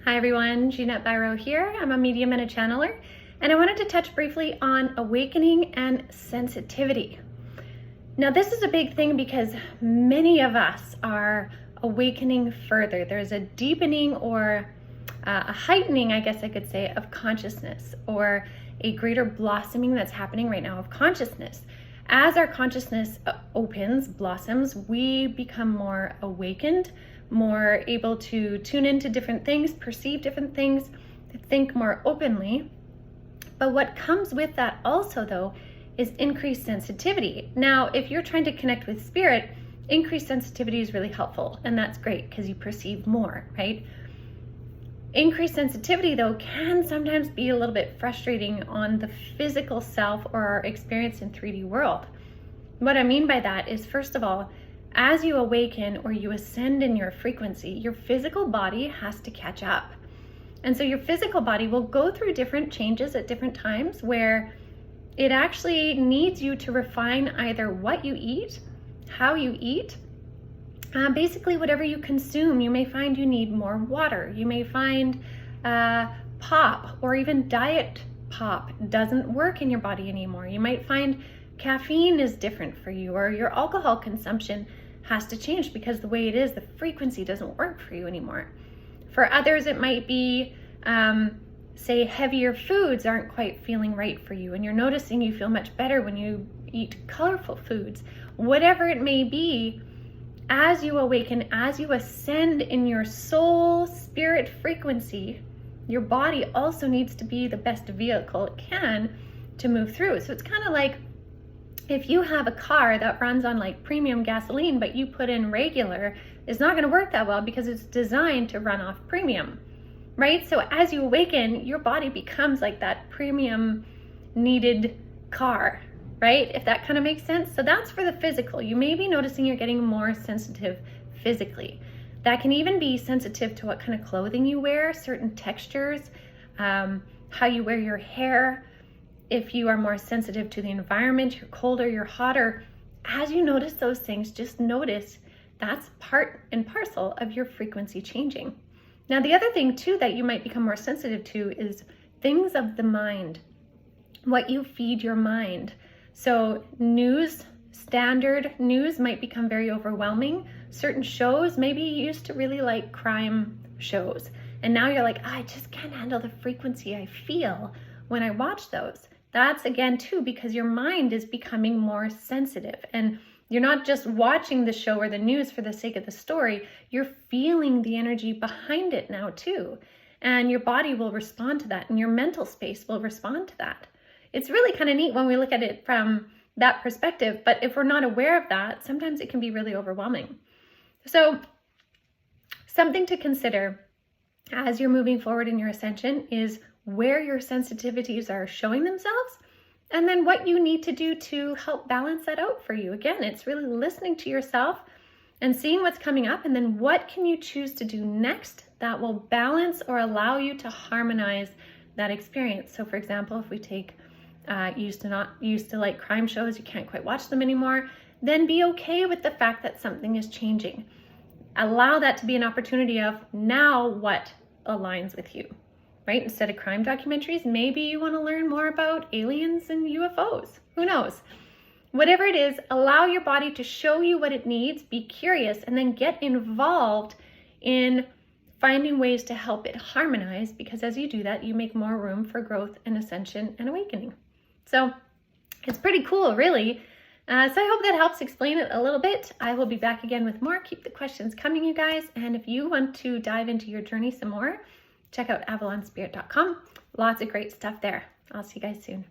Hi everyone, Ginette Biro here. I'm a medium and a channeler, and I wanted to touch briefly on awakening and sensitivity. Now this is a big thing because many of us are awakening further. There's a deepening or a heightening, I guess I could say, of consciousness, or a greater blossoming that's happening right now of consciousness. As our consciousness opens, blossoms, we become more awakened, more able to tune into different things, perceive different things, think more openly. But what comes with that also, though, is increased sensitivity. Now, if you're trying to connect with spirit, increased sensitivity is really helpful, and that's great because you perceive more, right? Increased sensitivity, though, can sometimes be a little bit frustrating on the physical self or our experience in 3D world. What I mean by that is, first of all, as you awaken or you ascend in your frequency, your physical body has to catch up. And so your physical body will go through different changes at different times where it actually needs you to refine either what you eat, how you eat, basically whatever you consume. You may find you need more water. You may find pop or even diet pop doesn't work in your body anymore. You might find caffeine is different for you, or your alcohol consumption has to change because the way it is, the frequency doesn't work for you anymore. For others, it might be, say, heavier foods aren't quite feeling right for you, and you're noticing you feel much better when you eat colorful foods. Whatever it may be, as you awaken, as you ascend in your soul spirit frequency, your body also needs to be the best vehicle it can to move through. So it's kind of like if you have a car that runs on like premium gasoline, but you put in regular, it's not going to work that well because it's designed to run off premium, right? So as you awaken, your body becomes like that premium needed car, right? If that kind of makes sense. So that's for the physical. You may be noticing you're getting more sensitive physically. That can even be sensitive to what kind of clothing you wear, certain textures, how you wear your hair. If you are more sensitive to the environment, you're colder, you're hotter. As you notice those things, just notice that's part and parcel of your frequency changing. Now, the other thing too that you might become more sensitive to is things of the mind, what you feed your mind. So news, standard news might become very overwhelming. Certain shows, maybe you used to really like crime shows, and now you're like, I just can't handle the frequency I feel when I watch those. That's again too because your mind is becoming more sensitive, and you're not just watching the show or the news for the sake of the story, you're feeling the energy behind it now too. And your body will respond to that, and your mental space will respond to that. It's really kind of neat when we look at it from that perspective, but if we're not aware of that, sometimes it can be really overwhelming. So something to consider as you're moving forward in your ascension is where your sensitivities are showing themselves, and then what you need to do to help balance that out for you. Again, it's really listening to yourself and seeing what's coming up, and then what can you choose to do next that will balance or allow you to harmonize that experience. So for example, if we take used to like crime shows, you can't quite watch them anymore, then be okay with the fact that something is changing. Allow that to be an opportunity of now what aligns with you. Right? Instead of crime documentaries, maybe you want to learn more about aliens and UFOs. Who knows? Whatever it is, allow your body to show you what it needs, be curious, and then get involved in finding ways to help it harmonize, because as you do that, you make more room for growth and ascension and awakening. So it's pretty cool, really. So I hope that helps explain it a little bit. I will be back again with more. Keep the questions coming, you guys. And if you want to dive into your journey some more, check out avalonspirit.com. Lots of great stuff there. I'll see you guys soon.